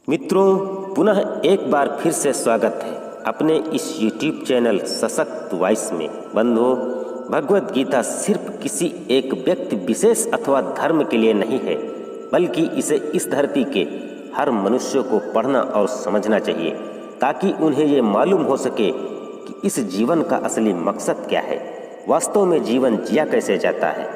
मित्रों, पुनः एक बार फिर से स्वागत है अपने इस YouTube चैनल सशक्त वॉइस में। बंधुओं, भगवत गीता सिर्फ किसी एक व्यक्ति विशेष अथवा धर्म के लिए नहीं है, बल्कि इसे इस धरती के हर मनुष्य को पढ़ना और समझना चाहिए, ताकि उन्हें ये मालूम हो सके कि इस जीवन का असली मकसद क्या है। वास्तव में जीवन जिया कैसे जाता है,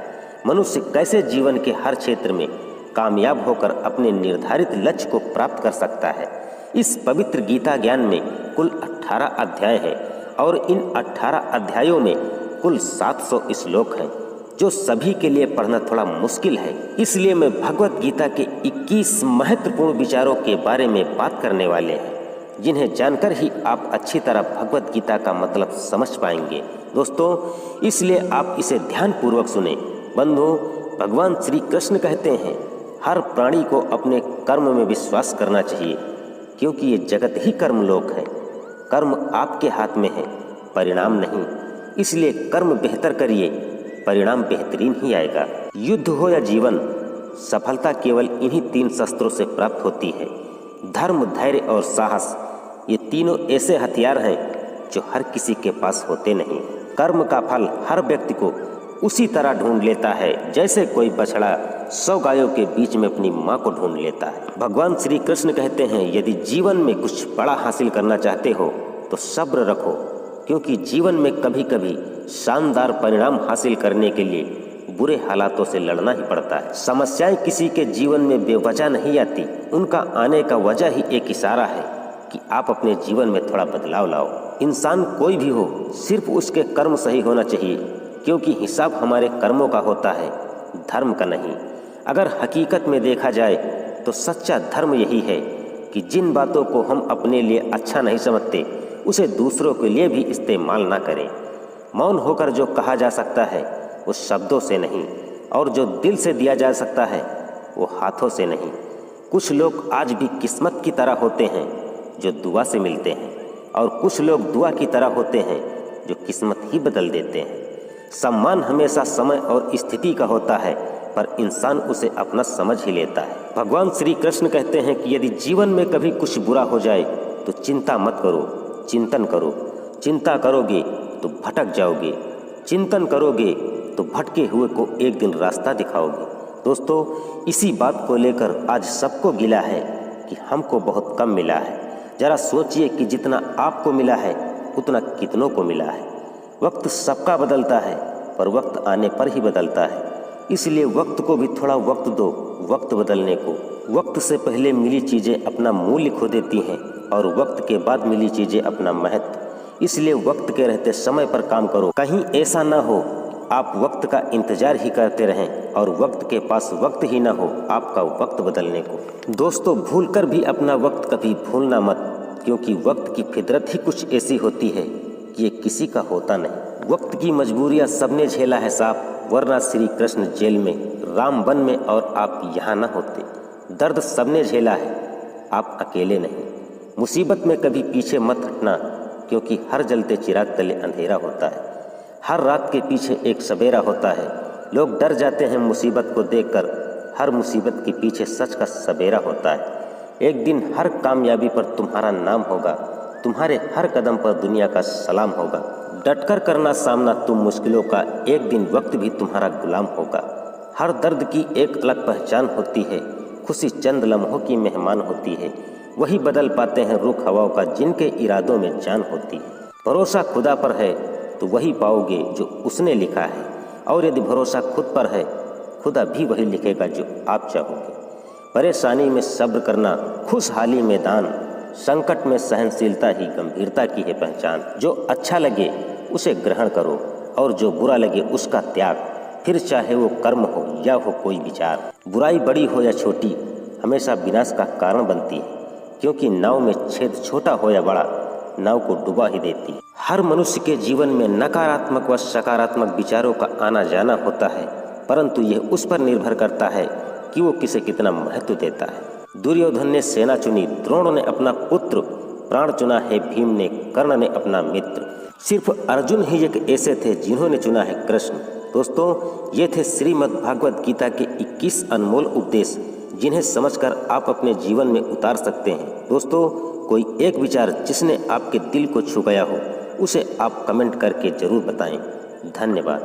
मनुष्य कैसे जीवन के हर क्षेत्र में कामयाब होकर अपने निर्धारित लक्ष्य को प्राप्त कर सकता है। इस पवित्र गीता ज्ञान में कुल 18 अध्याय हैं और इन 18 अध्यायों में कुल 700 श्लोक हैं, जो सभी के लिए पढ़ना थोड़ा मुश्किल है। इसलिए मैं भगवत गीता के 21 महत्वपूर्ण विचारों के बारे में बात करने वाले हैं, जिन्हें जानकर ही आप अच्छी तरह भगवत गीता का मतलब समझ पाएंगे। दोस्तों, इसलिए आप इसे ध्यानपूर्वक सुने। बंधुओं, भगवान श्री कृष्ण कहते हैं, हर प्राणी को अपने कर्म में विश्वास करना चाहिए, क्योंकि ये जगत ही कर्मलोक है। कर्म आपके हाथ में है, परिणाम नहीं। इसलिए कर्म बेहतर करिए, परिणाम बेहतरीन ही आएगा। युद्ध हो या जीवन, सफलता केवल इन्हीं 3 शस्त्रों से प्राप्त होती है। धर्म, धैर्य और साहस, ये तीनों ऐसे हथियार हैं जो हर किसी के पास होते नहीं। कर्म का फल हर व्यक्ति को उसी तरह ढूंढ लेता है, जैसे कोई बछड़ा 100 गायों के बीच में अपनी माँ को ढूंढ लेता है। भगवान श्री कृष्ण कहते हैं, यदि जीवन में कुछ बड़ा हासिल करना चाहते हो तो सब्र रखो, क्योंकि जीवन में कभी कभी शानदार परिणाम हासिल करने के लिए बुरे हालातों से लड़ना ही पड़ता है। समस्याएं किसी के जीवन में बेवजह नहीं आती, उनका आने का वजह ही एक इशारा है कि आप अपने जीवन में थोड़ा बदलाव लाओ। इंसान कोई भी हो, सिर्फ उसके कर्म सही होना चाहिए, क्योंकि हिसाब हमारे कर्मों का होता है, धर्म का नहीं। अगर हकीकत में देखा जाए तो सच्चा धर्म यही है कि जिन बातों को हम अपने लिए अच्छा नहीं समझते, उसे दूसरों के लिए भी इस्तेमाल ना करें। मौन होकर जो कहा जा सकता है वो शब्दों से नहीं, और जो दिल से दिया जा सकता है वो हाथों से नहीं। कुछ लोग आज भी किस्मत की तरह होते हैं जो दुआ से मिलते हैं, और कुछ लोग दुआ की तरह होते हैं जो किस्मत ही बदल देते हैं। सम्मान हमेशा समय और स्थिति का होता है, पर इंसान उसे अपना समझ ही लेता है। भगवान श्री कृष्ण कहते हैं कि यदि जीवन में कभी कुछ बुरा हो जाए तो चिंता मत करो, चिंतन करो। चिंता करोगे तो भटक जाओगे, चिंतन करोगे तो भटके हुए को एक दिन रास्ता दिखाओगे। दोस्तों, इसी बात को लेकर आज सबको गिला है कि हमको बहुत कम मिला है। जरा सोचिए कि जितना आपको मिला है उतना कितनों को मिला है। वक्त सबका बदलता है, पर वक्त आने पर ही बदलता है। इसलिए वक्त को भी थोड़ा वक्त दो, वक्त बदलने को। वक्त से पहले मिली चीज़ें अपना मूल्य खो देती हैं, और वक्त के बाद मिली चीज़ें अपना महत्व। इसलिए वक्त के रहते समय पर काम करो। कहीं ऐसा ना हो आप वक्त का इंतजार ही करते रहें और वक्त के पास वक्त ही ना हो आपका वक्त बदलने को। दोस्तों, भूलकर भी अपना वक्त कभी भूलना मत, क्योंकि वक्त की फितरत ही कुछ ऐसी होती है कि ये किसी का होता नहीं। वक्त की मजबूरियां सबने झेला है साहब, वरना श्री कृष्ण जेल में, राम वन में और आप यहाँ न होते। दर्द सबने झेला है, आप अकेले नहीं। मुसीबत में कभी पीछे मत हटना, क्योंकि हर जलते चिराग तले अंधेरा होता है। हर रात के पीछे एक सवेरा होता है। लोग डर जाते हैं मुसीबत को देखकर, हर मुसीबत के पीछे सच का सवेरा होता है। एक दिन हर कामयाबी पर तुम्हारा नाम होगा, तुम्हारे हर कदम पर दुनिया का सलाम होगा। डटकर करना सामना तुम मुश्किलों का, एक दिन वक्त भी तुम्हारा गुलाम होगा। हर दर्द की एक अलग पहचान होती है, खुशी चंद लम्हों की मेहमान होती है। वही बदल पाते हैं रुख हवाओं का, जिनके इरादों में जान होती है। भरोसा खुदा पर है तो वही पाओगे जो उसने लिखा है, और यदि भरोसा खुद पर है, खुदा भी वही लिखेगा जो आप चाहोगे। परेशानी में सब्र करना, खुशहाली में दान, संकट में सहनशीलता ही गंभीरता की है पहचान। जो अच्छा लगे उसे ग्रहण करो, और जो बुरा लगे उसका त्याग। फिर चाहे वो कर्म हो या हो कोई विचार। बुराई बड़ी हो या छोटी, हमेशा विनाश का कारण बनती है, क्योंकि नाव में छेद छोटा हो या बड़ा, नाव को डुबा ही देती है। हर मनुष्य के जीवन में नकारात्मक व सकारात्मक विचारों का आना जाना होता है, परंतु यह उस पर निर्भर करता है कि वो किसे कितना महत्व देता है। दुर्योधन ने सेना चुनी, द्रोण ने अपना पुत्र प्राण चुना है, भीम ने, कर्ण ने अपना मित्र। सिर्फ अर्जुन ही एक ऐसे थे जिन्होंने चुना है कृष्ण। दोस्तों, ये थे श्रीमद् भागवत गीता के 21 अनमोल उपदेश, जिन्हें समझकर आप अपने जीवन में उतार सकते हैं। दोस्तों, कोई एक विचार जिसने आपके दिल को छू गया हो, उसे आप कमेंट करके ज़रूर बताएं। धन्यवाद।